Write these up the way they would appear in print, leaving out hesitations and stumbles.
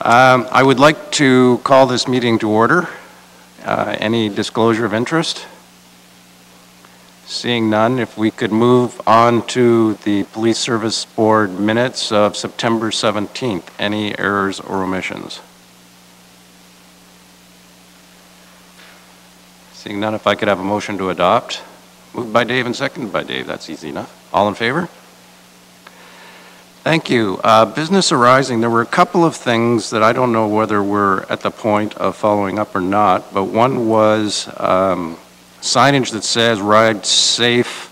I would like to call this meeting to order. Any disclosure of interest? Seeing none, if we could move on to the Police Service Board minutes of September 17th. Any errors or omissions? Seeing none, if I could have a motion to adopt. Moved by Dave and seconded by Dave. That's easy enough. All in favor? Thank you. Business arising. There were a couple of things that I don't know whether we're at the point of following up or not, but one was signage that says ride safe,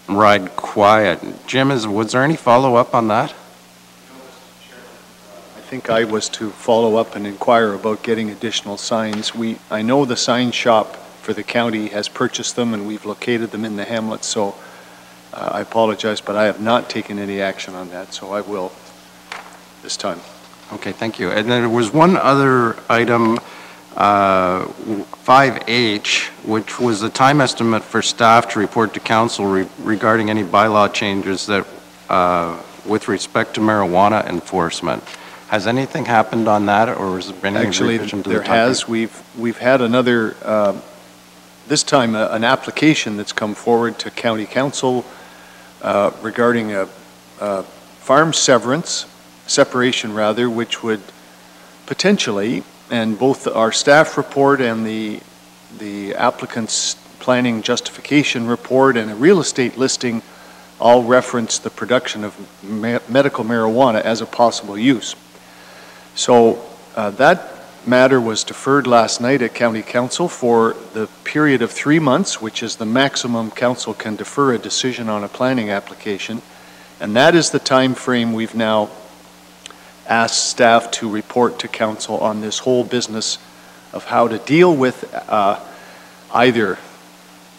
ride quiet. Jim, was there any follow-up on that? I think I was to follow up and inquire about getting additional signs. I know the sign shop for the county has purchased them and we've located them in the hamlet, so I apologize, but I have not taken any action on that, so I will this time. Okay, thank you. And then there was one other item, 5H, which was the time estimate for staff to report to council regarding any bylaw changes that, with respect to marijuana enforcement. Has anything happened on that, or has there been any revision to the topic? There has. We've had another, this time an application that's come forward to county council regarding a farm separation rather, which would potentially, and both our staff report and the applicant's planning justification report and a real estate listing all reference the production of medical marijuana as a possible use. So that matter was deferred last night at County Council for the period of 3 months, which is the maximum council can defer a decision on a planning application. And that is the time frame we've now asked staff to report to council on this whole business of how to deal with either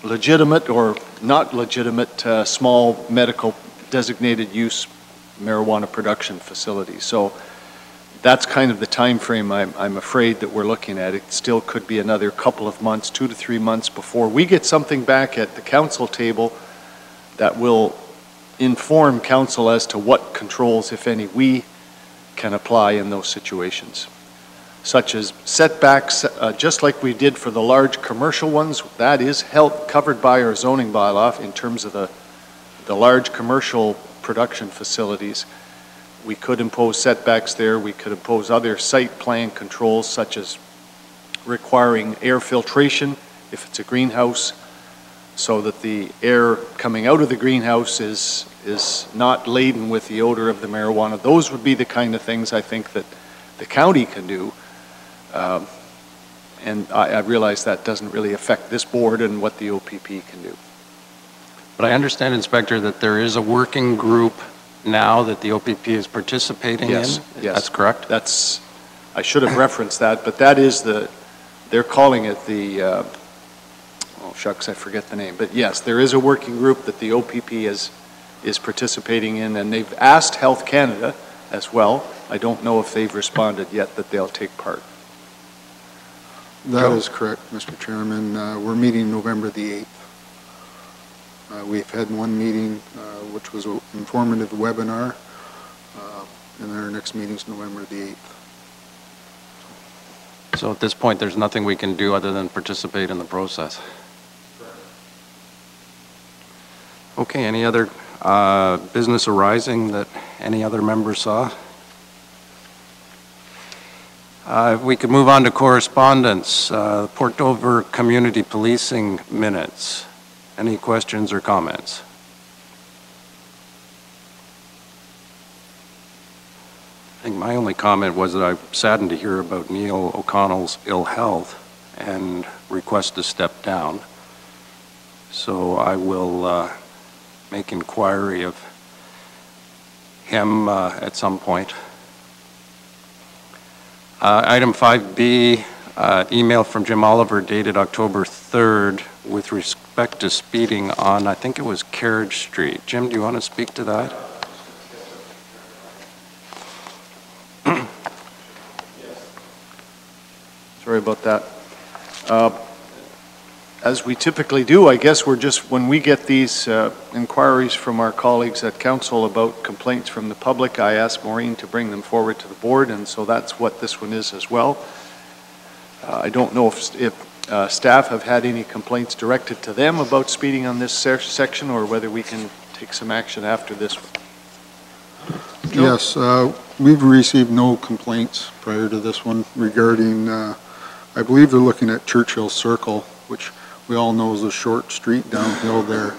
legitimate or not legitimate small medical designated use marijuana production facilities. So that's kind of the time frame I'm afraid that we're looking at. It still could be another couple of months, 2 to 3 months, before we get something back at the council table that will inform council as to what controls, if any, we can apply in those situations. Such as setbacks, just like we did for the large commercial ones, that is covered by our zoning bylaw in terms of the large commercial production facilities. We could impose setbacks there. We could impose other site plan controls, such as requiring air filtration if it's a greenhouse, so that the air coming out of the greenhouse is not laden with the odor of the marijuana. Those would be the kind of things I think that the county can do. And I realize that doesn't really affect this board and what the OPP can do. But I understand, Inspector, that there is a working group now that the OPP is participating in? Yes. That's correct? I should have referenced that, but that is they're calling it the, oh shucks, I forget the name, but yes, there is a working group that the OPP is participating in, and they've asked Health Canada as well. I don't know if they've responded yet that they'll take part. That is correct, Mr. Chairman. We're meeting November the 8th. We've had one meeting, which was an informative webinar, and our next meeting is November the 8th. So at this point, there's nothing we can do other than participate in the process. Okay, any other business arising that any other members saw? If we could move on to correspondence, Port Dover Community Policing minutes. Any questions or comments? I think my only comment was that I'm saddened to hear about Neil O'Connell's ill health and request to step down. So I will make inquiry of him at some point. Item 5B, email from Jim Oliver dated October 3rd with respect to speeding on, I think it was Carriage Street. Jim, do you want to speak to that? Sorry about that. as we typically do, I guess we're just, when we get these inquiries from our colleagues at council about complaints from the public, I ask Maureen to bring them forward to the board, and so that's what this one is as well. I don't know if staff have had any complaints directed to them about speeding on this section, or whether we can take some action after this one. Yes, we've received no complaints prior to this one regarding, I believe they're looking at Churchill Circle, which we all know is a short street downhill there.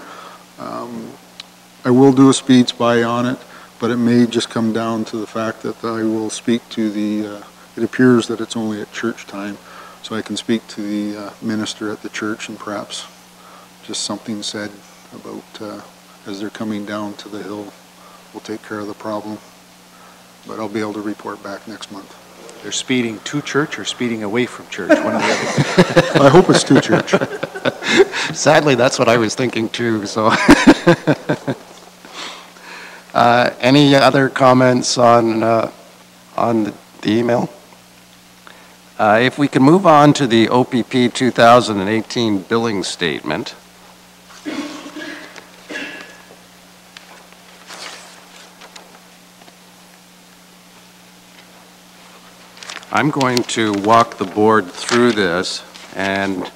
I will do a speed spy on it, but it may just come down to the fact that I will speak to the, it appears that it's only at church time, so I can speak to the minister at the church and perhaps just something said about as they're coming down to the hill will take care of the problem. But I'll be able to report back next month. They're speeding to church or speeding away from church, one or the other. I hope it's to church. Sadly, that's what I was thinking too, so. Any other comments on the email? If we can move on to the OPP 2018 billing statement. I'm going to walk the board through this, and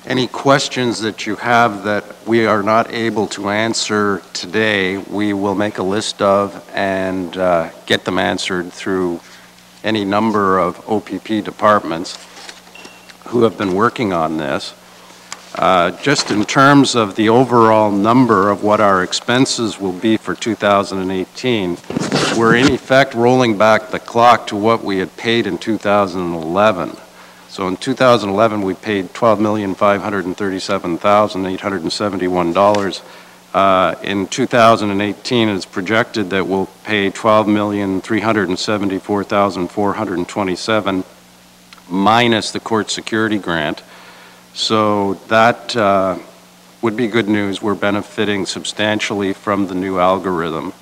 any questions that you have that we are not able to answer today, we will make a list of and get them answered through any number of OPP departments who have been working on this. Just in terms of the overall number of what our expenses will be for 2018, we're in effect rolling back the clock to what we had paid in 2011. So in 2011, we paid $12,537,871. In 2018, it's projected that we'll pay $12,374,427 minus the court security grant. So that would be good news. We're benefiting substantially from the new algorithm.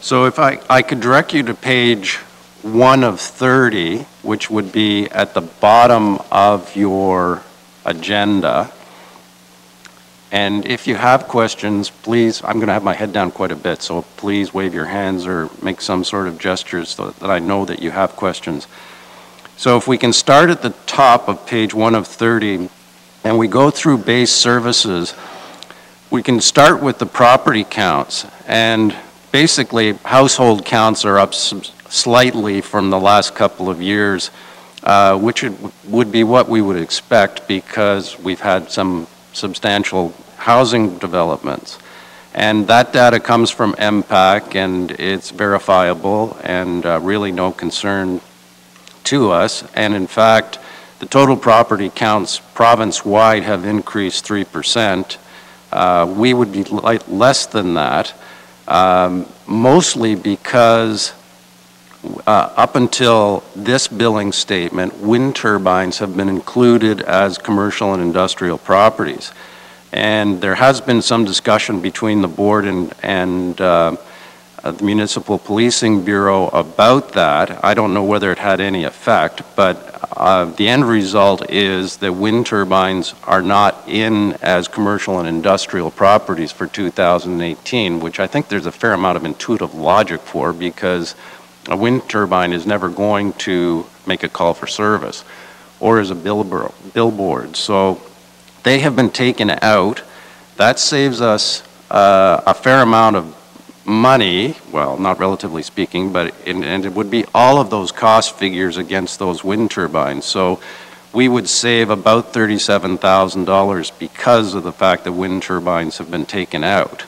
So if I could direct you to page 1 of 30, which would be at the bottom of your agenda. And if you have questions, please, I'm going to have my head down quite a bit, so please wave your hands or make some sort of gestures so that I know that you have questions. So if we can start at the top of page 1 of 30, and we go through base services, we can start with the property counts. And basically, household counts are up slightly from the last couple of years, which would be what we would expect because we've had some substantial housing developments. And that data comes from MPAC, and it's verifiable and really no concern to us. And in fact, the total property counts province-wide have increased 3%. We would be less than that, mostly because up until this billing statement, wind turbines have been included as commercial and industrial properties. And there has been some discussion between the board and the Municipal Policing Bureau about that. I don't know whether it had any effect, but the end result is that wind turbines are not in as commercial and industrial properties for 2018, which I think there's a fair amount of intuitive logic for, because a wind turbine is never going to make a call for service or as a billboard. So they have been taken out. That saves us a fair amount of money, well, not relatively speaking, but and it would be all of those cost figures against those wind turbines. So we would save about $37,000 because of the fact that wind turbines have been taken out.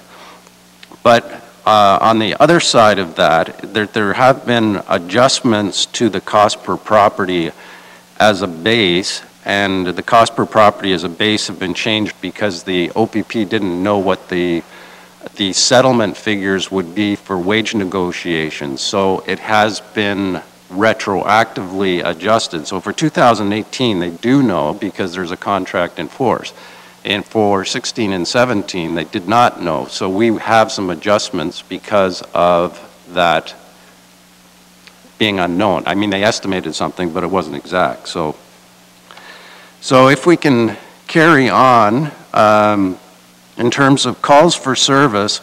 But on the other side of that, there have been adjustments to the cost per property as a base, and the cost per property as a base have been changed because the OPP didn't know what the settlement figures would be for wage negotiations. So it has been retroactively adjusted. So for 2018, they do know because there's a contract in force. And for 16 and 17, they did not know. So we have some adjustments because of that being unknown. I mean, they estimated something, but it wasn't exact. So So if we can carry on, in terms of calls for service,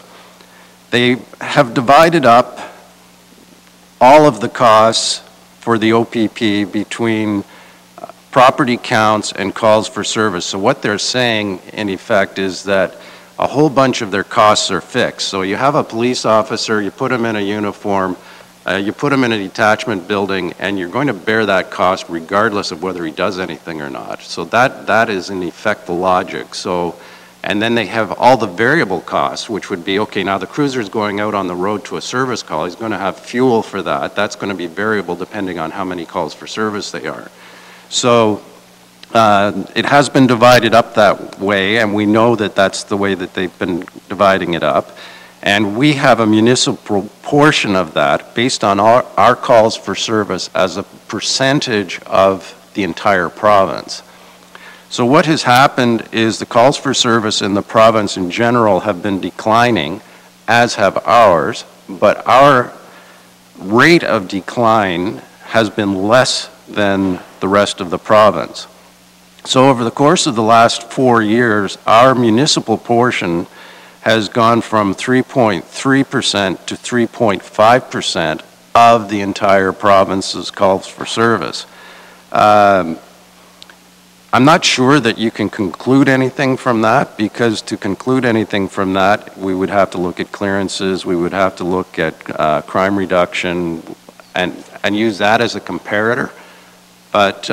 they have divided up all of the costs for the OPP between property counts and calls for service. So what they're saying, in effect, is that a whole bunch of their costs are fixed. So you have a police officer, you put him in a uniform, you put him in a detachment building, and you're going to bear that cost regardless of whether he does anything or not. So that is, in effect, the logic. So, and then they have all the variable costs, which would be, okay, now the cruiser's going out on the road to a service call. He's going to have fuel for that. That's going to be variable depending on how many calls for service they are. So it has been divided up that way, and we know that that's the way that they've been dividing it up. And we have a municipal portion of that based on our calls for service as a percentage of the entire province. So what has happened is the calls for service in the province in general have been declining, as have ours, but our rate of decline has been less than the rest of the province. So over the course of the last 4 years, our municipal portion has gone from 3.3% to 3.5% of the entire province's calls for service. I'm not sure that you can conclude anything from that, because to conclude anything from that, we would have to look at clearances, we would have to look at crime reduction and use that as a comparator. But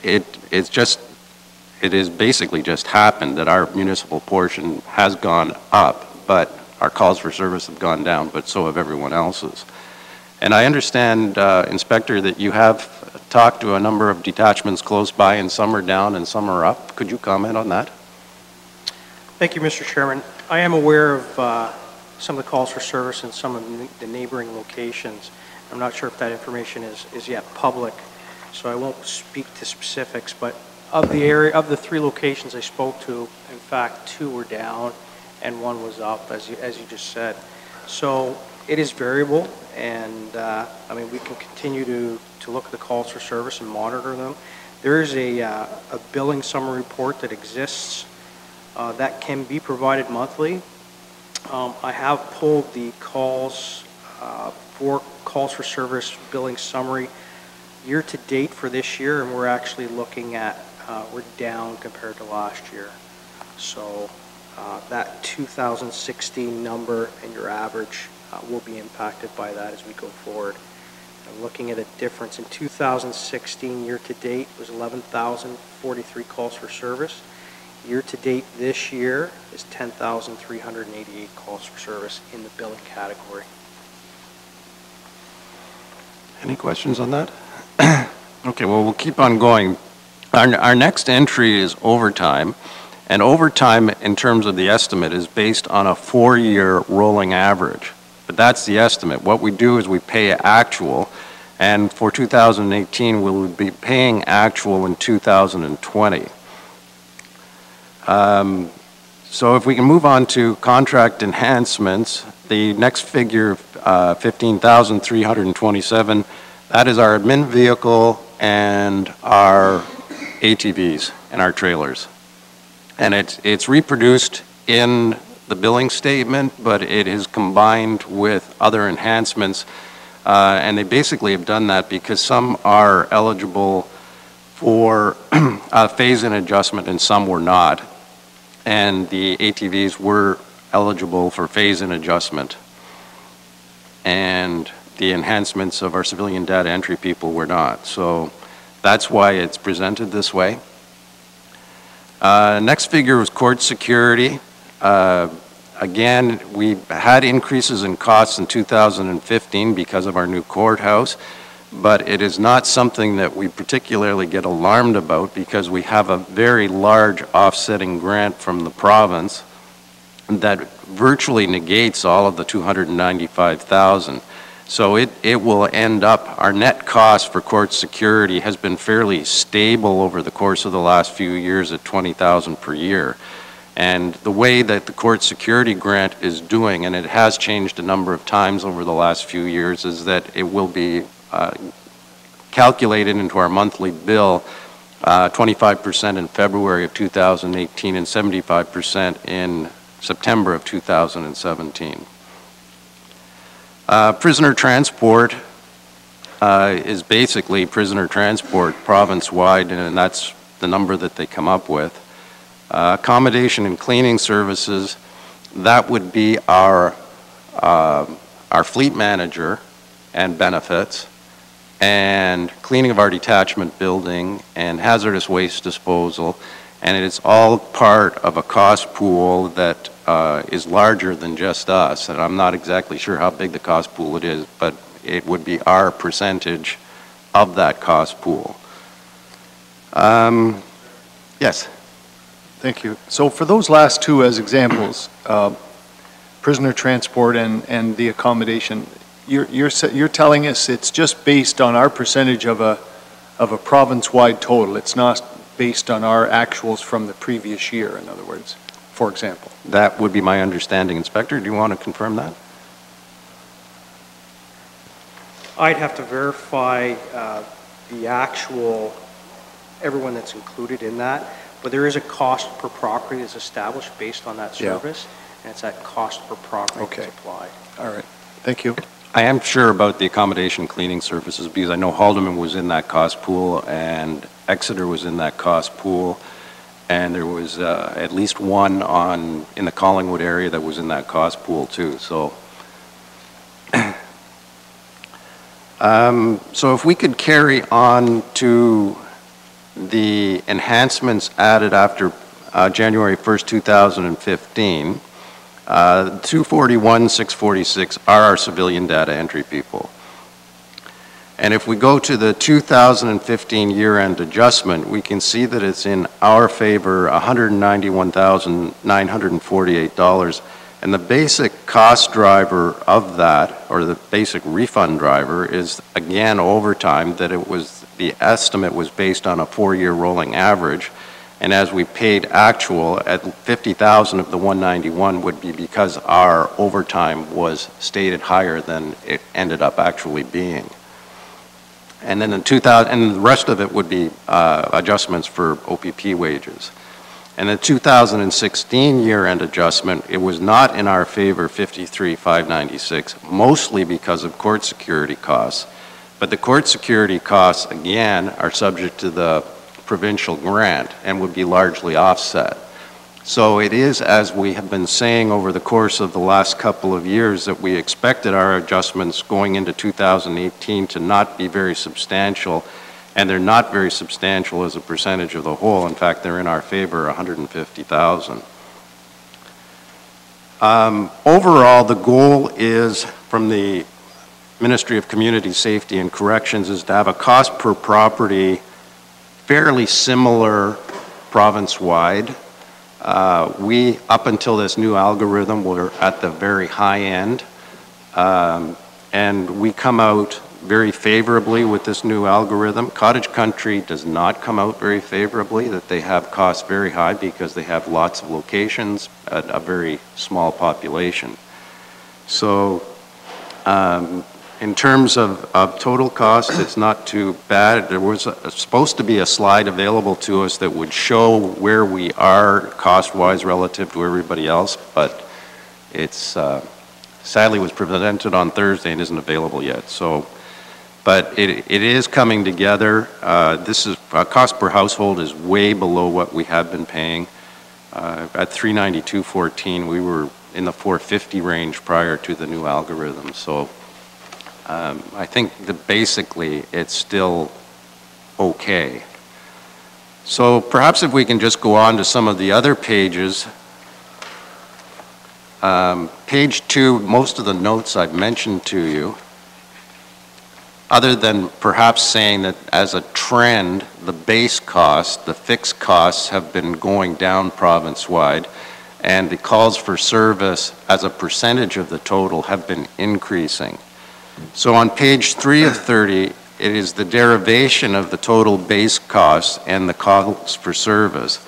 it has basically just happened that our municipal portion has gone up, but our calls for service have gone down, but so have everyone else's. And I understand, Inspector, that you have talked to a number of detachments close by, and some are down and some are up. Could you comment on that? Thank you, Mr. Chairman. I am aware of some of the calls for service in some of the neighboring locations. I'm not sure if that information is yet public, so I won't speak to specifics, but of the 3 locations I spoke to, in fact, 2 were down and 1 was up, as you just said. So it is variable, and I mean, we can continue to look at the calls for service and monitor them. There is a billing summary report that exists that can be provided monthly. I have pulled the calls for service billing summary year to date for this year, and we're actually looking at we're down compared to last year. So that 2016 number and your average will be impacted by that as we go forward. I'm looking at a difference in 2016 year to date was 11,043 calls for service. Year to date this year is 10,388 calls for service in the billing category. Any questions on that? Okay, well, we'll keep on going. Our next entry is overtime, and overtime in terms of the estimate is based on a 4-year rolling average. But that's the estimate. What we do is we pay actual, and for 2018 we'll be paying actual in 2020. So if we can move on to contract enhancements, the next figure, 15,327, that is our admin vehicle and our ATVs and our trailers. And it's reproduced in the billing statement, but it is combined with other enhancements. And they basically have done that because some are eligible for a phase-in adjustment and some were not. And the ATVs were eligible for phase-in adjustment. And the enhancements of our civilian data entry people were not. So that's why it's presented this way. Next figure was court security. Again, we had increases in costs in 2015 because of our new courthouse, but it is not something that we particularly get alarmed about because we have a very large offsetting grant from the province that virtually negates all of the 295,000. So it will end up, our net cost for court security has been fairly stable over the course of the last few years at 20,000 per year. And the way that the court security grant is doing, and it has changed a number of times over the last few years, is that it will be calculated into our monthly bill 25% in February of 2018, and 75% in September of 2017. Prisoner transport is basically prisoner transport province-wide, and that's the number that they come up with. Accommodation and cleaning services, that would be our fleet manager and benefits, and cleaning of our detachment building, and hazardous waste disposal, and it's all part of a cost pool that is larger than just us, and I'm not exactly sure how big the cost pool it is, but it would be our percentage of that cost pool. Yes? Thank you. So for those last two as examples, prisoner transport and the accommodation, you're telling us it's just based on our percentage of a province-wide total. It's not based on our actuals from the previous year, in other words, for example. That would be my understanding. Inspector, do you want to confirm that? I'd have to verify the actual, everyone that's included in that, but there is a cost per property that's established based on that service, and it's that cost per property that's applied. All right. Thank you. I am sure about the accommodation cleaning services because I know Haldeman was in that cost pool and Exeter was in that cost pool, and there was at least one in the Collingwood area that was in that cost pool too. So, so if we could carry on to the enhancements added after January 1st, 2015. 241, 646 are our civilian data entry people. And if we go to the 2015 year-end adjustment, we can see that it's in our favor, $191,948. And the basic cost driver of that, or the basic refund driver, is again overtime, that it was, the estimate was based on a 4-year rolling average. And as we paid actual at 50,000 of the 191 would be because our overtime was stated higher than it ended up actually being. And then in 2000, and the rest of it would be adjustments for OPP wages. And the 2016 year-end adjustment, it was not in our favor, 53,596, mostly because of court security costs. But the court security costs, again, are subject to the provincial grant and would be largely offset. So it is, as we have been saying over the course of the last couple of years, that we expected our adjustments going into 2018 to not be very substantial, and they're not very substantial as a percentage of the whole. In fact, they're in our favor, 150,000. Overall, the goal is, from the Ministry of Community Safety and Corrections, is to have a cost per property fairly similar province-wide. We, up until this new algorithm, were at the very high end, and we come out very favorably with this new algorithm. Cottage Country does not come out very favorably, that they have costs very high because they have lots of locations at a very small population. So in terms of total cost, it's not too bad. There was supposed to be a slide available to us that would show where we are cost-wise relative to everybody else, but it's sadly was presented on Thursday and isn't available yet. So, but it is coming together. This is cost per household is way below what we have been paying. At $392.14, we were in the $450 range prior to the new algorithm. So I think that basically it's still okay. So perhaps if we can just go on to some of the other pages. Page 2, most of the notes I've mentioned to you, other than perhaps saying that as a trend, the base cost, the fixed costs have been going down province-wide, and the calls for service as a percentage of the total have been increasing. So on page 3 of 30, it is the derivation of the total base costs and the calls for service.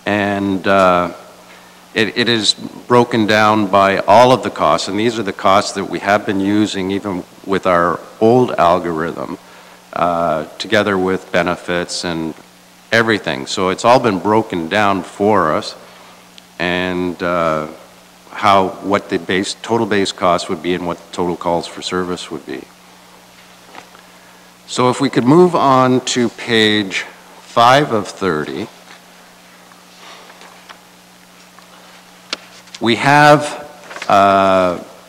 And it is broken down by all of the costs, and these are the costs that we have been using even with our old algorithm, together with benefits and everything. So it's all been broken down for us, and what the total base cost would be and what the total calls for service would be. So if we could move on to page 5 of 30, we have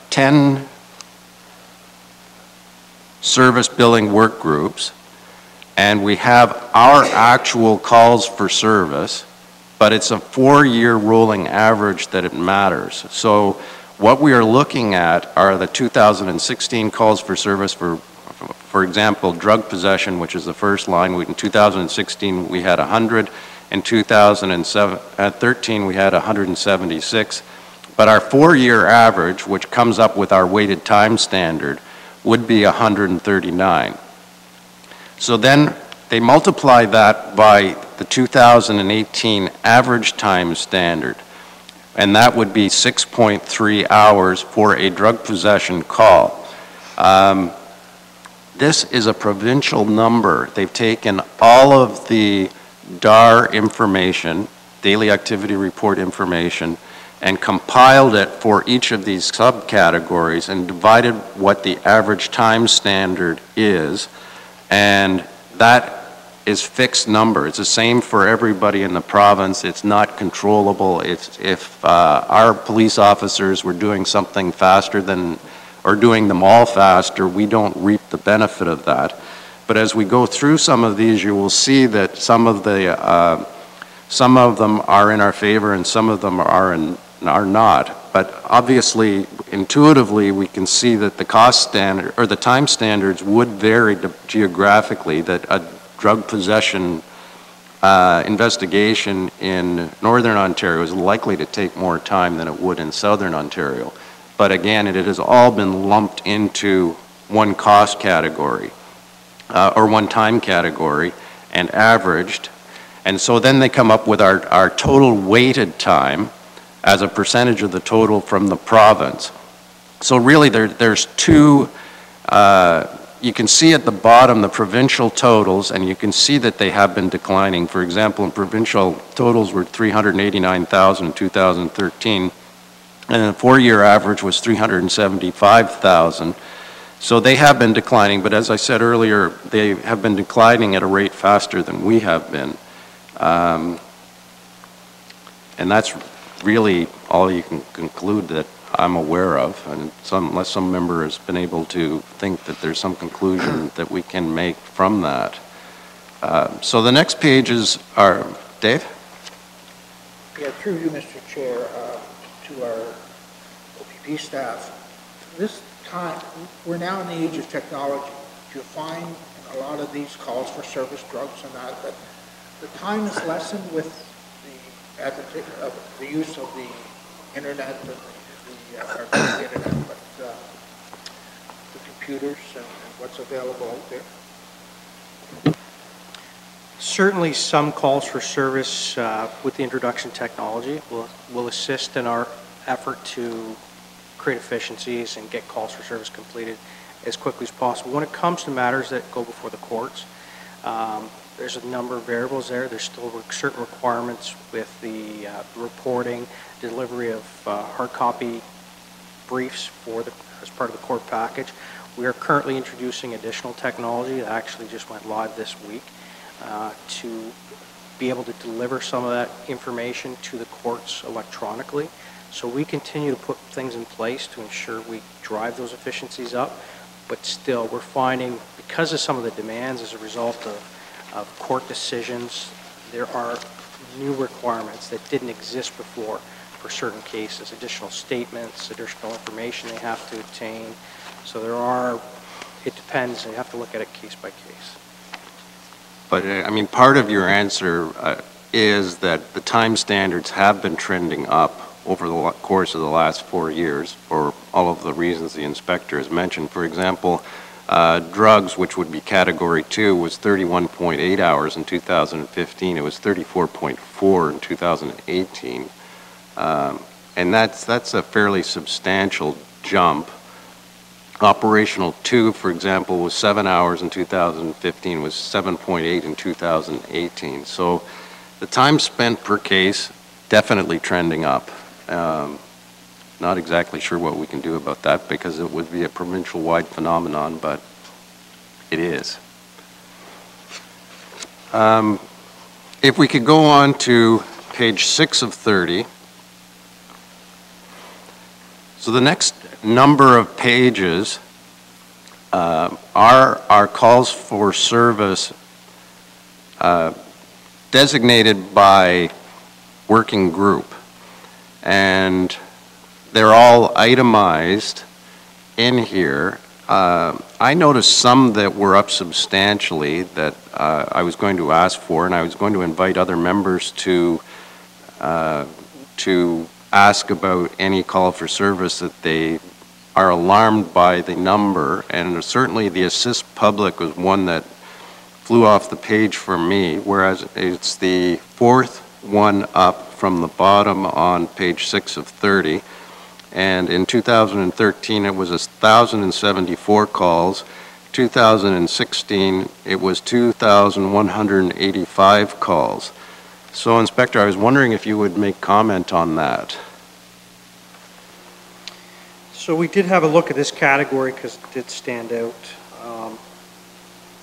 10 service billing work groups, and we have our actual calls for service, but it's a 4-year rolling average that it matters. So what we are looking at are the 2016 calls for service for example, drug possession, which is the first line. In 2016, we had 100. In 2013, we had 176. But our 4-year average, which comes up with our weighted time standard, would be 139. So then they multiply that by the 2018 average time standard, and that would be 6.3 hours for a drug possession call. This is a provincial number. They've taken all of the DAR information, daily activity report information, and compiled it for each of these subcategories and divided what the average time standard is, and that is fixed number. It's the same for everybody in the province. It's not controllable. If our police officers were doing something faster than, or doing them all faster, we don't reap the benefit of that. But as we go through some of these, you will see that some of them are in our favor and some of them are not. But obviously, intuitively, we can see that the cost standard, or the time standards would vary geographically, that a drug possession investigation in Northern Ontario is likely to take more time than it would in Southern Ontario. But again, it has all been lumped into one cost category, or one time category, and averaged. And so then they come up with our total weighted time as a percentage of the total from the province. So really there's two, you can see at the bottom the provincial totals, and you can see that they have been declining. For example, in provincial totals were 389,000 in 2013, and the 4-year average was 375,000. So they have been declining, but as I said earlier, they have been declining at a rate faster than we have been. And that's really all you can conclude that I'm aware of, and unless some member has been able to think that there's some conclusion that we can make from that. So the next pages are, Dave? Yeah, through you, Mr. Chair, to our OPP staff. This time, we're now in the age of technology. Do you find in a lot of these calls for service drugs and that the time is lessened with the advent of the use of the internet, the internet, but the computers and what's available out there? Certainly some calls for service with the introduction of technology will assist in our effort to create efficiencies and get calls for service completed as quickly as possible. When it comes to matters that go before the courts, there's a number of variables there. There's still certain requirements with the reporting, delivery of hard copy briefs as part of the court package. We are currently introducing additional technology that actually just went live this week to be able to deliver some of that information to the courts electronically. So we continue to put things in place to ensure we drive those efficiencies up, but still we're finding, because of some of the demands as a result of court decisions, there are new requirements that didn't exist before for certain cases, additional statements, additional information they have to obtain. So it depends, you have to look at it case by case. But I mean, part of your answer is that the time standards have been trending up over the course of the last 4 years for all of the reasons the inspector has mentioned. For example, drugs, which would be category 2, was 31.8 hours in 2015. It was 34.4 in 2018. And that's a fairly substantial jump. Operational 2, for example, was 7 hours in 2015, was 7.8 in 2018. So the time spent per case definitely trending up. Not exactly sure what we can do about that because it would be a provincial-wide phenomenon, but it is. If we could go on to page 6 of 30. So the next number of pages are our calls for service designated by working group. And they're all itemized in here. I noticed some that were up substantially that I was going to ask for, and I was going to invite other members to ask about any call for service that they are alarmed by the number, and certainly the assist public was one that flew off the page for me, whereas it's the fourth one up from the bottom on page 6 of 30. And in 2013, it was 1,074 calls. 2016, it was 2,185 calls. So, Inspector, I was wondering if you would make comment on that. So we did have a look at this category because it did stand out.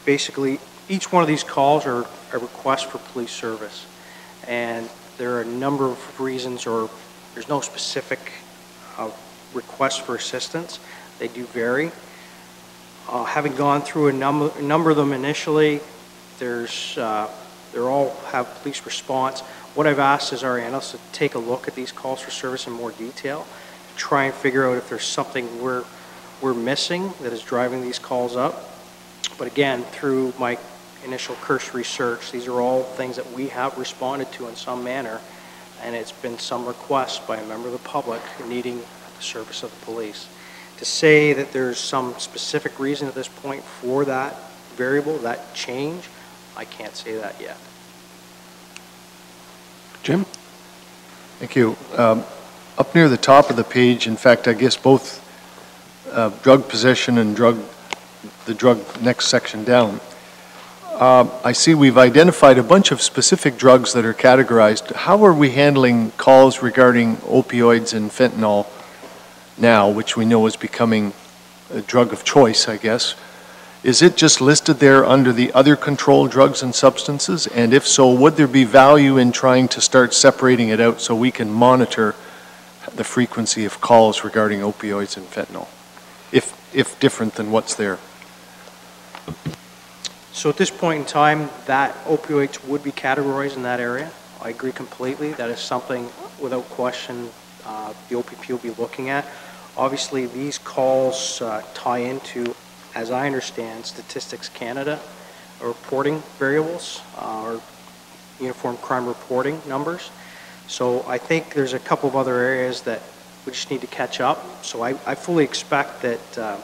Basically, each one of these calls are a request for police service. And there are a number of reasons, or there's no specific requests for assistance. They do vary. Having gone through a number of them initially, they're all have police response. What I've asked is our analysts to take a look at these calls for service in more detail, try and figure out if there's something we're missing that is driving these calls up. But again, through my initial cursory research, these are all things that we have responded to in some manner, and it's been some request by a member of the public needing the service of the police. To say that there's some specific reason at this point for that variable, that change, I can't say that yet. Jim? Thank you. Up near the top of the page, in fact, I guess both drug possession and the drug next section down, I see we've identified a bunch of specific drugs that are categorized. How are we handling calls regarding opioids and fentanyl now, which we know is becoming a drug of choice, I guess? Is it just listed there under the other controlled drugs and substances? And if so, would there be value in trying to start separating it out so we can monitor the frequency of calls regarding opioids and fentanyl, if different than what's there? So at this point in time, that opioids would be categorized in that area. I agree completely. That is something, without question, the OPP will be looking at. Obviously, these calls tie into, as I understand, Statistics Canada reporting variables, or uniform crime reporting numbers. So I think there's a couple of other areas that we just need to catch up. So I fully expect that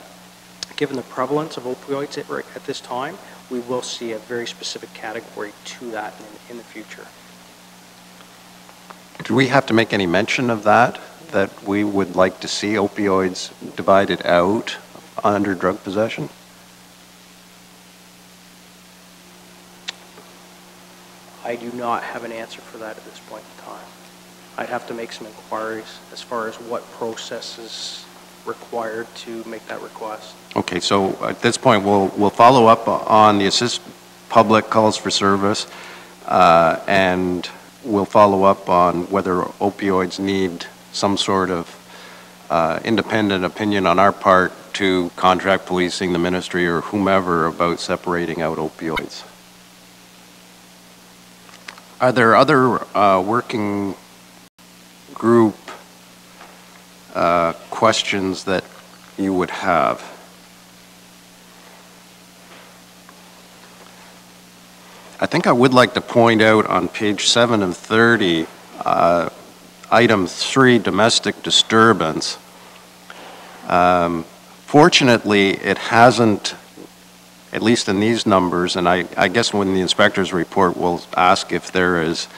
given the prevalence of opioids at this time, we will see a very specific category to that in the future. Do we have to make any mention of that we would like to see opioids divided out under drug possession? I do not have an answer for that at this point in time. I'd have to make some inquiries as far as what process is required to make that request. Okay, so at this point, we'll follow up on the assist public calls for service, and we'll follow up on whether opioids need some sort of independent opinion on our part to contract policing, the ministry, or whomever about separating out opioids. Are there other working group questions that you would have? I think I would like to point out on page 7 of 30, item 3, domestic disturbance. Fortunately, it hasn't, at least in these numbers, and I guess when the inspector's report will ask if there is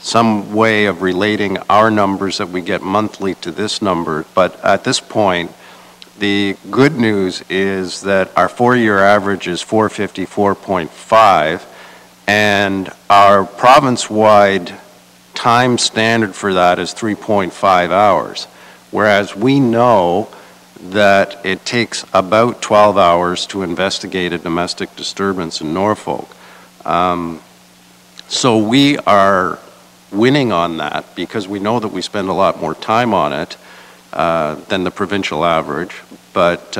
some way of relating our numbers that we get monthly to this number, but at this point, The good news is that our 4-year average is 454.5, and our province-wide time standard for that is 3.5 hours, whereas we know that it takes about 12 hours to investigate a domestic disturbance in Norfolk. So we are winning on that because we know that we spend a lot more time on it than the provincial average, but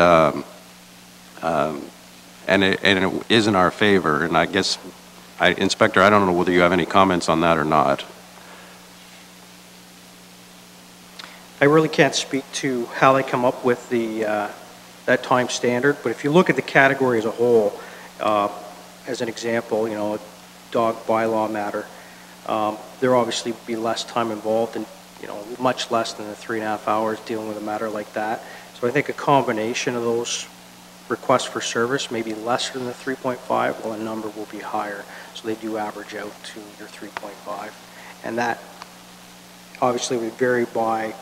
and it is in our favor. And I guess, Inspector, I don't know whether you have any comments on that or not. I really can't speak to how they come up with the that time standard, but if you look at the category as a whole, as an example, you know, a dog bylaw matter, there obviously be less time involved and, you know, much less than the 3.5 hours dealing with a matter like that. So I think a combination of those requests for service may be less than the 3.5, while a number will be higher. So they do average out to your 3.5. And that obviously would vary by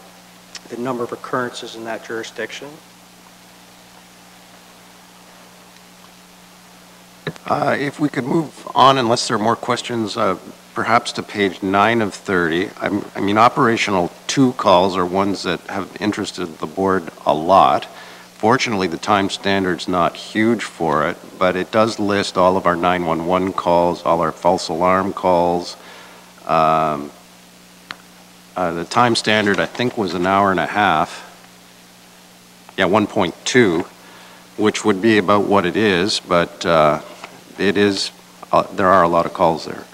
the number of occurrences in that jurisdiction. If we could move on, unless there are more questions, perhaps to page 9 of 30. I mean, operational 2 calls are ones that have interested the board a lot. Fortunately, the time standard's not huge for it, but it does list all of our 911 calls, all our false alarm calls. The time standard, I think, was an hour and a half. Yeah, 1.2, which would be about what it is, but it is, there are a lot of calls there.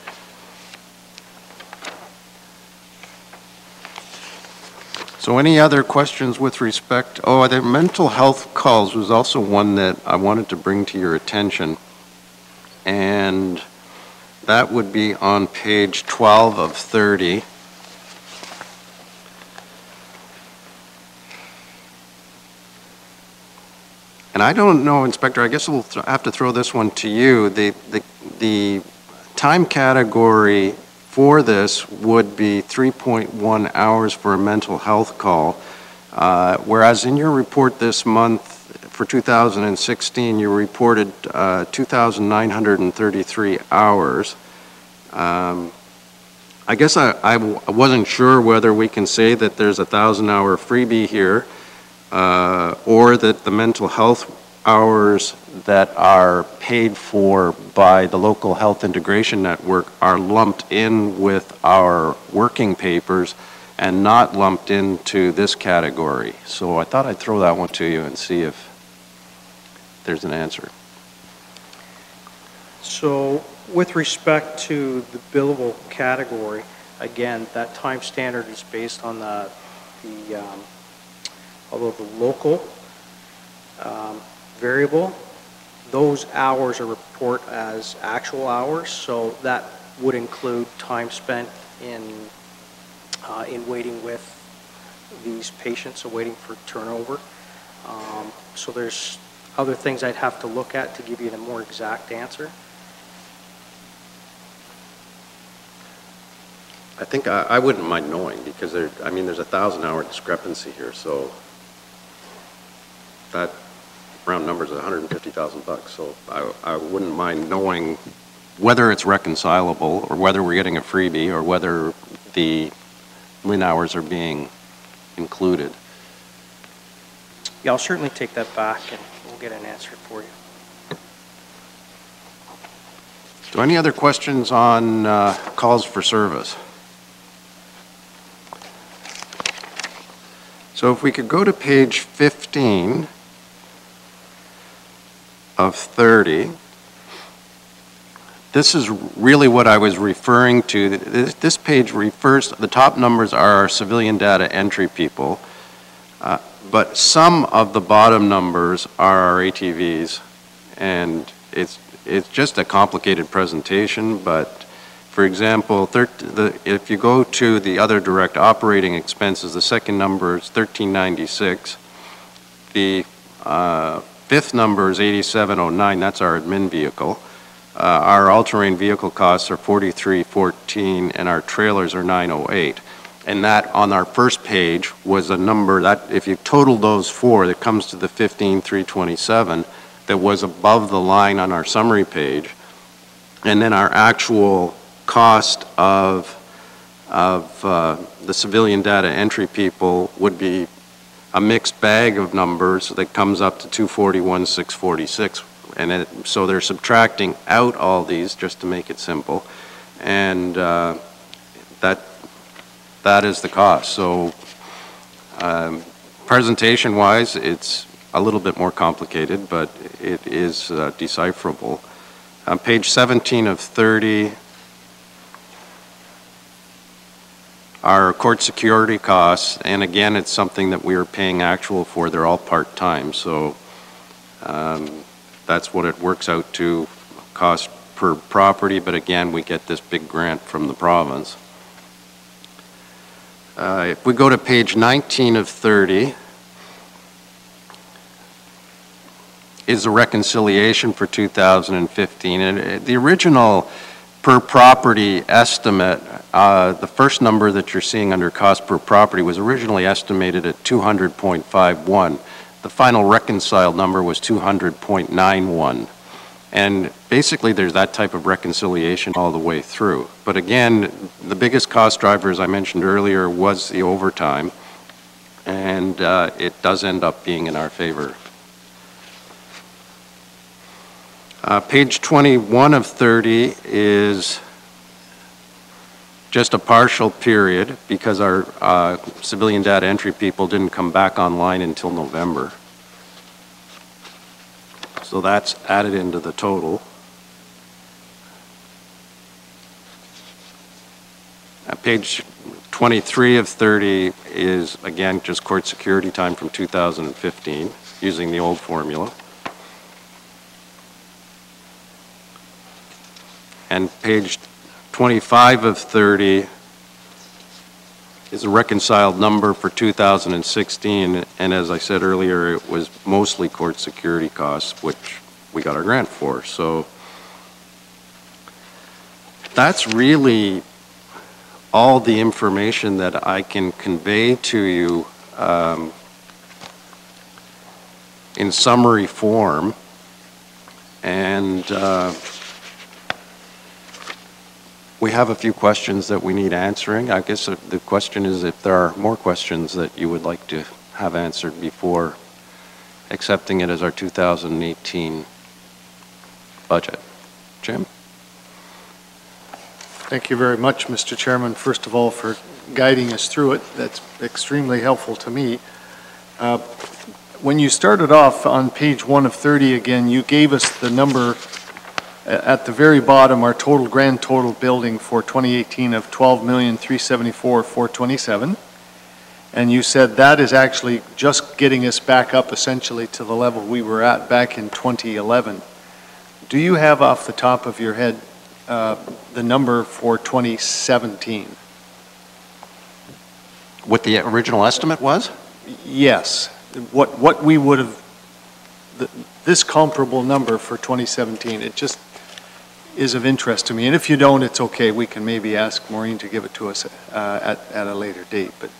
So any other questions with respect? Oh, the mental health calls was also one that I wanted to bring to your attention. And that would be on page 12 of 30. And I don't know, Inspector, I guess we'll have to throw this one to you. The time category for this would be 3.1 hours for a mental health call, whereas in your report this month for 2016, you reported 2,933 hours. I guess I wasn't sure whether we can say that there's a 1,000-hour freebie here, or that the mental health hours that are paid for by the local health integration network are lumped in with our working papers and not lumped into this category. So I thought I'd throw that one to you and see if there's an answer. So with respect to the billable category, again, that time standard is based on although the local variable, those hours are reported as actual hours, so that would include time spent in waiting with these patients, so waiting for turnover. So there's other things I'd have to look at to give you a more exact answer. I think I wouldn't mind knowing, because there's a 1,000-hour discrepancy here, so that round numbers is $150,000. So I wouldn't mind knowing whether it's reconcilable, or whether we're getting a freebie, or whether the LIN hours are being included. Yeah, I'll certainly take that back and we'll get an answer for you. So any other questions on calls for service? So if we could go to page 15 of 30, this is really what I was referring to. This page refers, the top numbers are our civilian data entry people, but some of the bottom numbers are our ATVs, and it's just a complicated presentation, but for example, if you go to the other direct operating expenses, the second number is $1396. The fifth number is $8709. That's our admin vehicle. Our all-terrain vehicle costs are $4314, and our trailers are $908. And that, on our first page, was a number that, if you total those four, that comes to the 15,327 that was above the line on our summary page. And then our actual cost of the civilian data entry people would be a mixed bag of numbers that comes up to 241,646. And so they're subtracting out all these just to make it simple. And that is the cost. So presentation-wise, it's a little bit more complicated, but it is decipherable. On page 17 of 30, our court security costs, and again, it's something that we are paying actual for. They're all part-time, so that's what it works out to, cost per property, but again, we get this big grant from the province. If we go to page 19 of 30, is a reconciliation for 2015. And the original per property estimate, the first number that you're seeing under cost per property was originally estimated at 200.51. The final reconciled number was 200.91. And basically there's that type of reconciliation all the way through. But again, the biggest cost driver, as I mentioned earlier, was the overtime. And it does end up being in our favor. Page 21 of 30 is just a partial period because our civilian data entry people didn't come back online until November. So that's added into the total. Page 23 of 30 is, again, just court security time from 2015 using the old formula. And page 25 of 30 is a reconciled number for 2016, and as I said earlier, it was mostly court security costs, which we got our grant for. So that's really all the information that I can convey to you in summary form. And we have a few questions that we need answering. I guess the question is if there are more questions that you would like to have answered before accepting it as our 2018 budget. Jim? Thank you very much, Mr. Chairman, first of all, for guiding us through it. That's extremely helpful to me. When you started off on page 1 of 30 again, you gave us the number at the very bottom, our grand total building for 2018 of $12,374,427. And you said that is actually just getting us back up essentially to the level we were at back in 2011. Do you have off the top of your head the number for 2017? What the original estimate was? Yes. What we would have, this comparable number for 2017, it just is of interest to me. And if you don't, it's okay. We can maybe ask Maureen to give it to us at a later date. But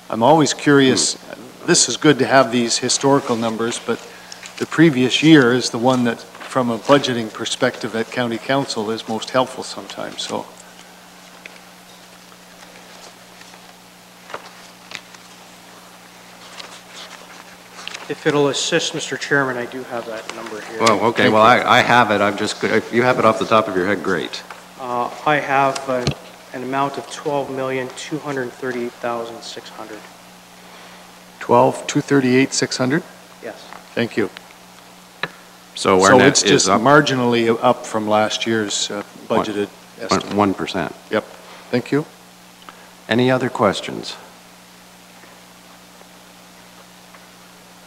I'm always curious. This is good to have these historical numbers, but the previous year is the one that, from a budgeting perspective at County Council, is most helpful sometimes. So. If it'll assist, Mr. Chairman, I do have that number here. Well, okay. Well, I have it. I'm just, if you have it off the top of your head, great. I have an amount of $12,238,600. 12,238,600? Yes. Thank you. So our So net it's just is up marginally up from last year's budgeted estimate. 1%. Yep. Thank you. Any other questions?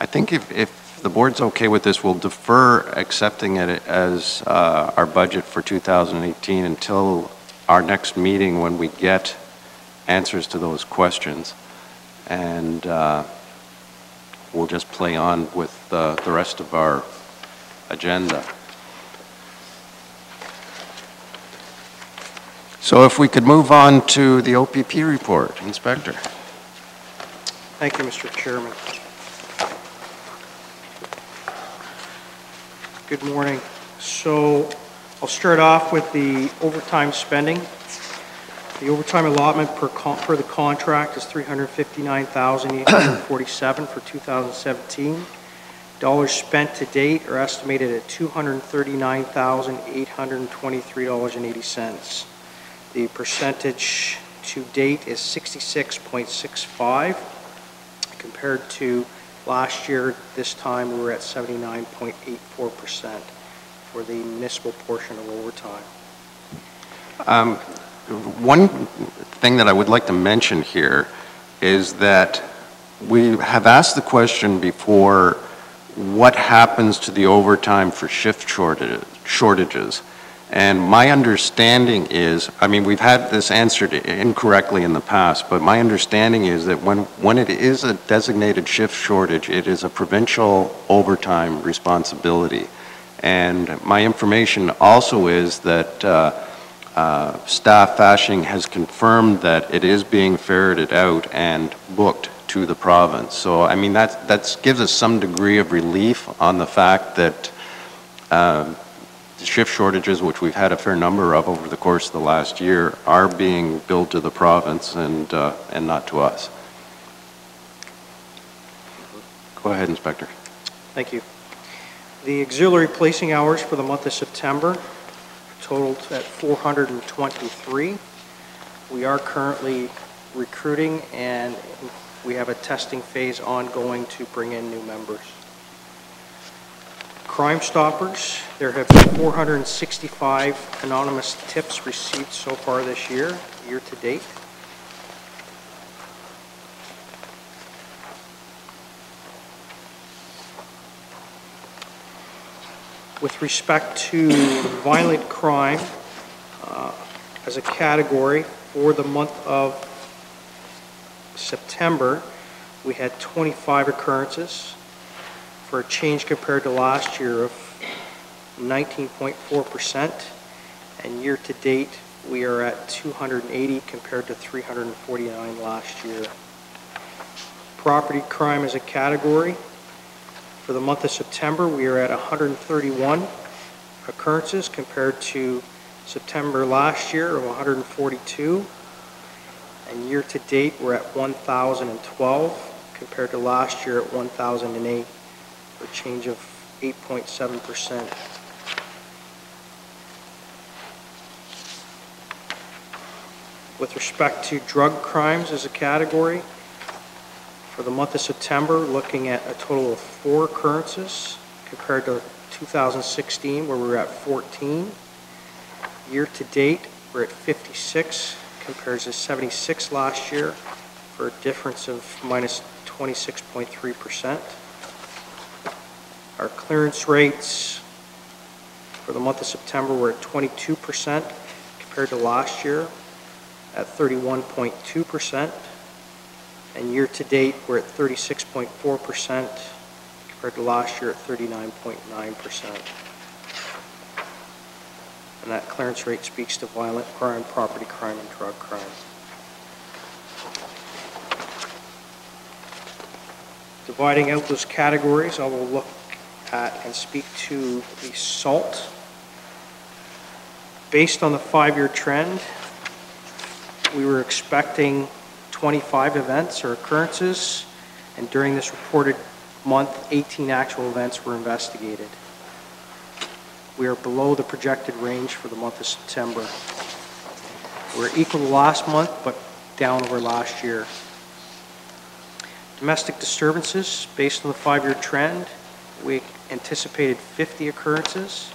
I think if the board's okay with this, we'll defer accepting it as our budget for 2018 until our next meeting when we get answers to those questions. And we'll just play on with the rest of our agenda. So if we could move on to the OPP report, Inspector. Thank you, Mr. Chairman. Good morning. So I'll start off with the overtime spending. The overtime allotment per the contract is $359,847 for 2017. Dollars spent to date are estimated at $239,823.80. The percentage to date is 66.65, compared to last year. This time we were at 79.84% for the municipal portion of overtime. One thing that I would like to mention here is that we have asked the question before, what happens to the overtime for shift shortages? And my understanding is, I mean, we've had this answered incorrectly in the past, but my understanding is that when it is a designated shift shortage, it is a provincial overtime responsibility. And my information also is that Staff Fashing has confirmed that it is being ferreted out and booked to the province. So, I mean, that gives us some degree of relief on the fact that shift shortages, which we've had a fair number of over the course of the last year, are being billed to the province and not to us. Go ahead, Inspector. Thank you. The auxiliary placing hours for the month of September totaled at 423. We are currently recruiting, and we have a testing phase ongoing to bring in new members. Crime Stoppers, there have been 465 anonymous tips received so far this year to date. With respect to violent crime as a category for the month of September, we had 25 occurrences for a change compared to last year of 19.4%, and year to date we are at 280 compared to 349 last year. Property crime as a category, for the month of September, we are at 131 occurrences compared to September last year of 142. And year to date, we're at 1,012 compared to last year at 1,008, for a change of 8.7%. With respect to drug crimes as a category, for the month of September, looking at a total of 4 occurrences compared to 2016, where we were at 14. Year to date, we're at 56 compared to 76 last year, for a difference of minus 26.3%. Our clearance rates for the month of September were at 22% compared to last year at 31.2%. And year to date, we're at 36.4% compared to last year at 39.9%. And that clearance rate speaks to violent crime, property crime, and drug crime. Dividing out those categories, I will look at and speak to the SALT. Based on the 5-year trend, we were expecting 25 events or occurrences, and during this reported month, 18 actual events were investigated. We are below the projected range for the month of September. We're equal to last month, but down over last year. Domestic disturbances, based on the 5-year trend, we anticipated 50 occurrences,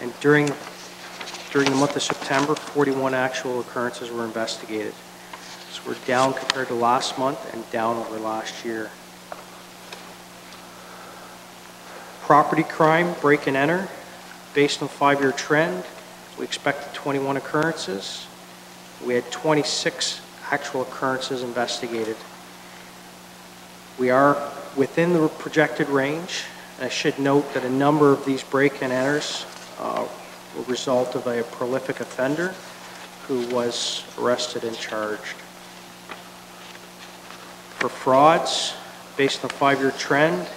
and during the month of September, 41 actual occurrences were investigated. So we're down compared to last month and down over last year. Property crime, break and enter, based on 5-year trend, we expected 21 occurrences. We had 26 actual occurrences investigated. We are within the projected range, and I should note that a number of these break and enters were a result of a prolific offender who was arrested and charged. For frauds, based on a 5-year trend,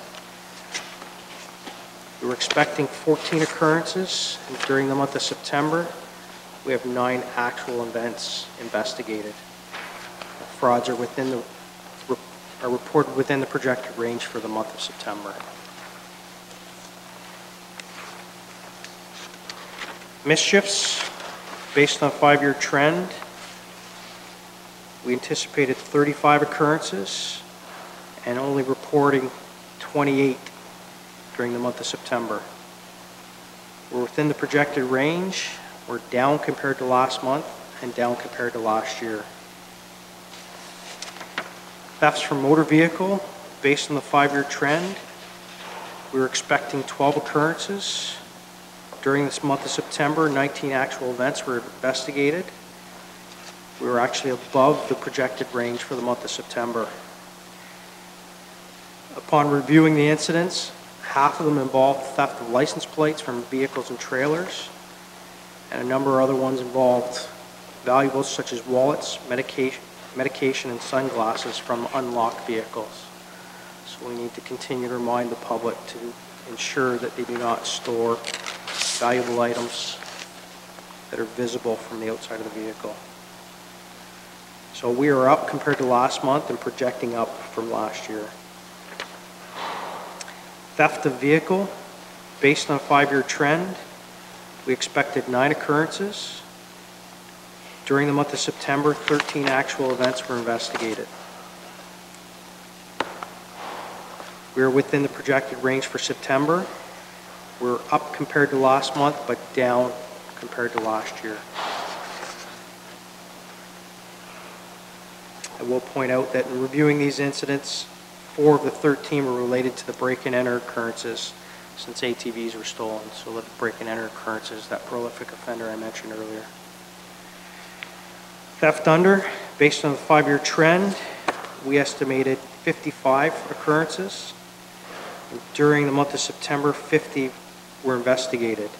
we were expecting 14 occurrences, and during the month of September, we have 9 actual events investigated. Frauds are reported within the projected range for the month of September. Mischiefs, based on a 5-year trend, we anticipated 35 occurrences and only reporting 28 during the month of September. We're within the projected range. We're down compared to last month and down compared to last year. Thefts from motor vehicle, based on the 5-year trend, we were expecting 12 occurrences. During this month of September, 19 actual events were investigated. We were actually above the projected range for the month of September. Upon reviewing the incidents, half of them involved theft of license plates from vehicles and trailers, and a number of other ones involved valuables such as wallets, medication, and sunglasses from unlocked vehicles. So we need to continue to remind the public to ensure that they do not store valuable items that are visible from the outside of the vehicle. So we are up compared to last month and projecting up from last year. Theft of vehicle, based on a 5-year trend, we expected 9 occurrences. During the month of September, 13 actual events were investigated. We are within the projected range for September. We're up compared to last month, but down compared to last year. I will point out that in reviewing these incidents, 4 of the 13 were related to the break-and-enter occurrences since ATVs were stolen. So the break-and-enter occurrences, that prolific offender I mentioned earlier. Theft under, based on the 5-year trend, we estimated 55 occurrences. And during the month of September, 50 were investigated.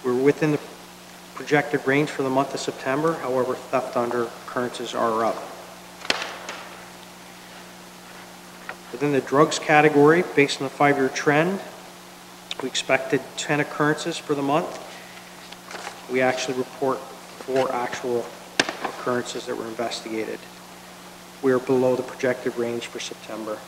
We're within the projected range for the month of September. However, theft under occurrences are up. Within the drugs category, based on the 5-year trend, we expected 10 occurrences for the month. We actually report 4 actual occurrences that were investigated. We are below the projected range for September.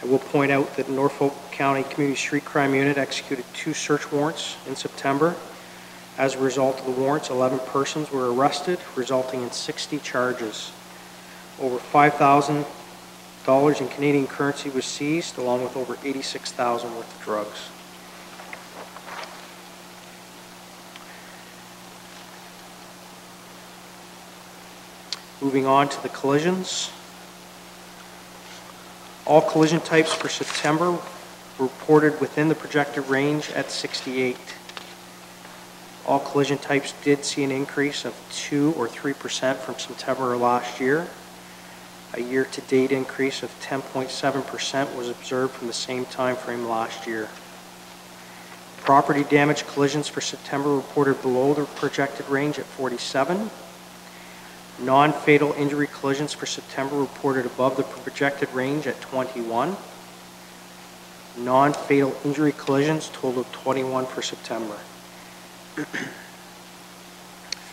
I will point out that Norfolk County Community Street Crime Unit executed 2 search warrants in September. As a result of the warrants, 11 persons were arrested, resulting in 60 charges. Over $5,000 in Canadian currency was seized, along with over $86,000 worth of drugs. Moving on to the collisions. All collision types for September were reported within the projected range at 68. All collision types did see an increase of 2 or 3% from September of last year. A year-to-date increase of 10.7% was observed from the same time frame last year. Property damage collisions for September reported below the projected range at 47. Non-fatal injury collisions for September reported above the projected range at 21. Non-fatal injury collisions totaled 21 for September.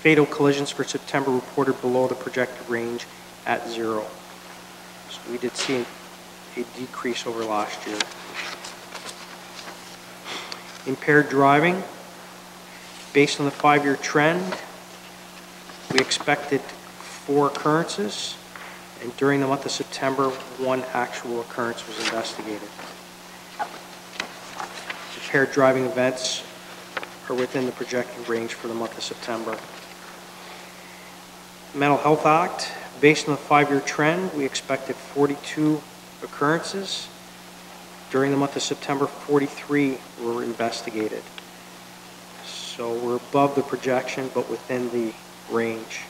Fatal collisions for September reported below the projected range at 0. So we did see a decrease over last year. Impaired driving, based on the 5-year trend, we expected 4 occurrences, and during the month of September, 1 actual occurrence was investigated. Impaired driving events are within the projected range for the month of September. Mental Health Act, based on the 5-year trend, we expected 42 occurrences. During the month of September, 43 were investigated. So we're above the projection, but within the range.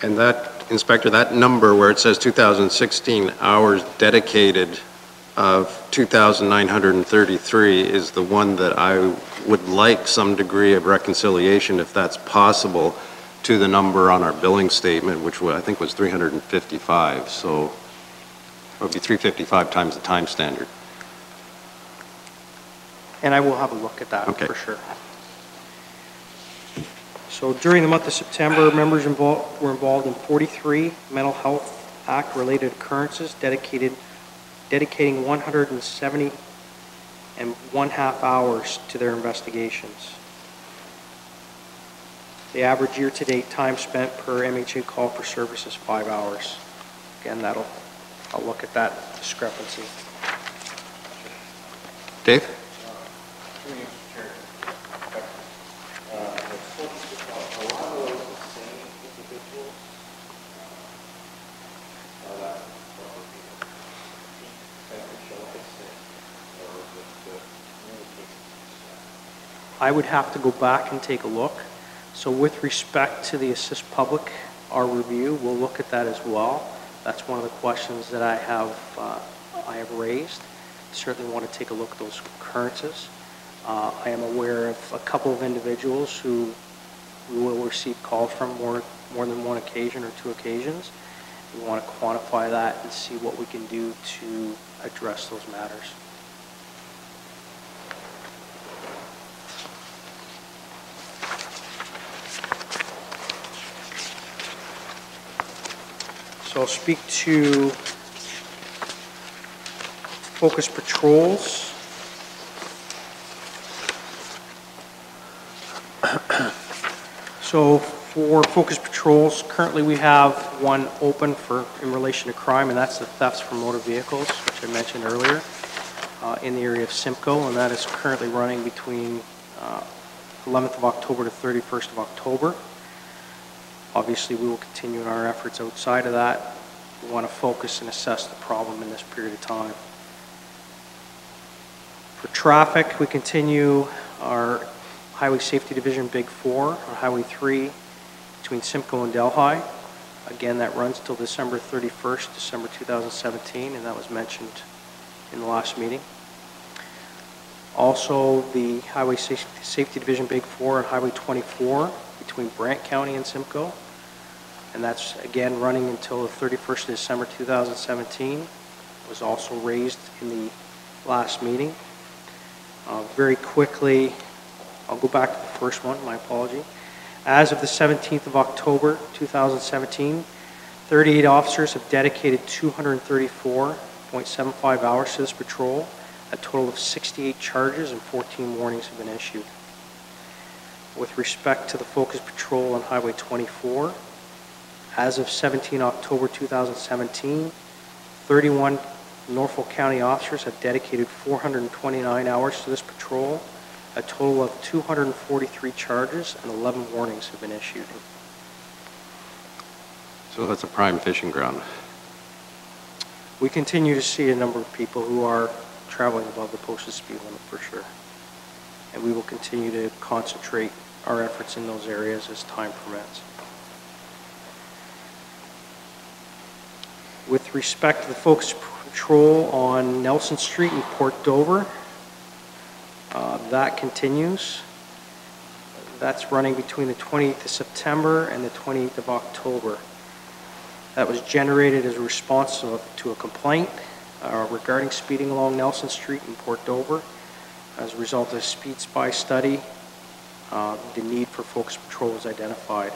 And that, Inspector, that number where it says 2016 hours dedicated of 2,933 is the one that I would like some degree of reconciliation, if that's possible, to the number on our billing statement, which I think was 355. So it would be 355 times the time standard. And I will have a look at that Okay. for sure. So during the month of September, members were involved in 43 Mental Health Act-related occurrences, dedicating 170 and 1/2 hours to their investigations. The average year-to-date time spent per MHA call for service is 5 hours. Again, I'll look at that discrepancy. Dave? I would have to go back and take a look. So with respect to the Assist Public, our review, we'll look at that as well. That's one of the questions that I have raised. Certainly want to take a look at those occurrences. I am aware of a couple of individuals who we will receive calls from more than one occasion or 2 occasions. We want to quantify that and see what we can do to address those matters. So I'll speak to focus patrols. So for focus patrols, currently we have one open in relation to crime, and that's the thefts from motor vehicles, which I mentioned earlier, in the area of Simcoe, and that is currently running between 11th of October to 31st of October. Obviously, we will continue in our efforts outside of that. We want to focus and assess the problem in this period of time. For traffic, we continue our Highway Safety Division Big 4 on Highway 3 between Simcoe and Delhi. Again, that runs till December 31st, December 2017, and that was mentioned in the last meeting. Also, the Highway Safety Division Big 4 on Highway 24 between Brant County and Simcoe. And that's, again, running until the 31st of December 2017. It was also raised in the last meeting. Very quickly, I'll go back to the first one, my apology. As of the 17th of October 2017, 38 officers have dedicated 234.75 hours to this patrol. A total of 68 charges and 14 warnings have been issued. With respect to the focus patrol on Highway 24, as of 17 October 2017, 31 Norfolk County officers have dedicated 429 hours to this patrol. A total of 243 charges and 11 warnings have been issued. So that's a prime fishing ground. We continue to see a number of people who are traveling above the posted speed limit for sure. And we will continue to concentrate our efforts in those areas as time permits. With respect to the focus patrol on Nelson Street in Port Dover, that continues. That's running between the 28th of September and the 28th of October. That was generated as a response to a complaint regarding speeding along Nelson Street in Port Dover. As a result of a speed spy study, the need for focus patrol was identified.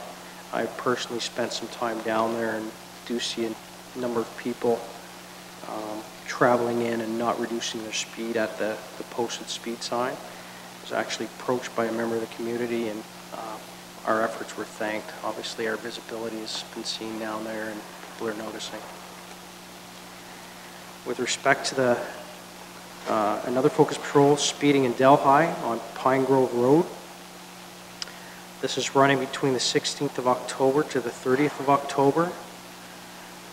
I personally spent some time down there and do see a number of people traveling in and not reducing their speed at the posted speed sign. I was actually approached by a member of the community, and our efforts were thanked. Obviously, our visibility has been seen down there, and people are noticing. With respect to the another focus patrol, speeding in Delhi on Pine Grove Road. This is running between the 16th of October to the 30th of October.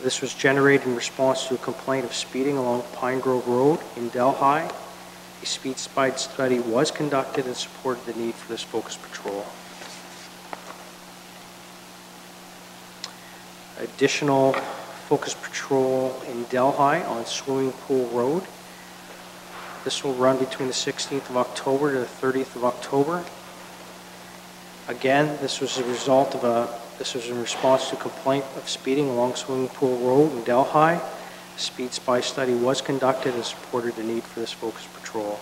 This was generated in response to a complaint of speeding along Pine Grove Road in Delhi. A speed spy study was conducted and supported the need for this focus patrol. Additional focus patrol in Delhi on Swimming Pool Road. This will run between the 16th of October to the 30th of October. Again, this was in response to a complaint of speeding along Swimming Pool Road in Delhi. A speed spy study was conducted and supported the need for this focused patrol.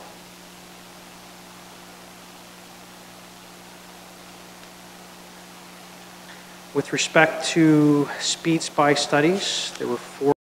With respect to speed spy studies, there were 4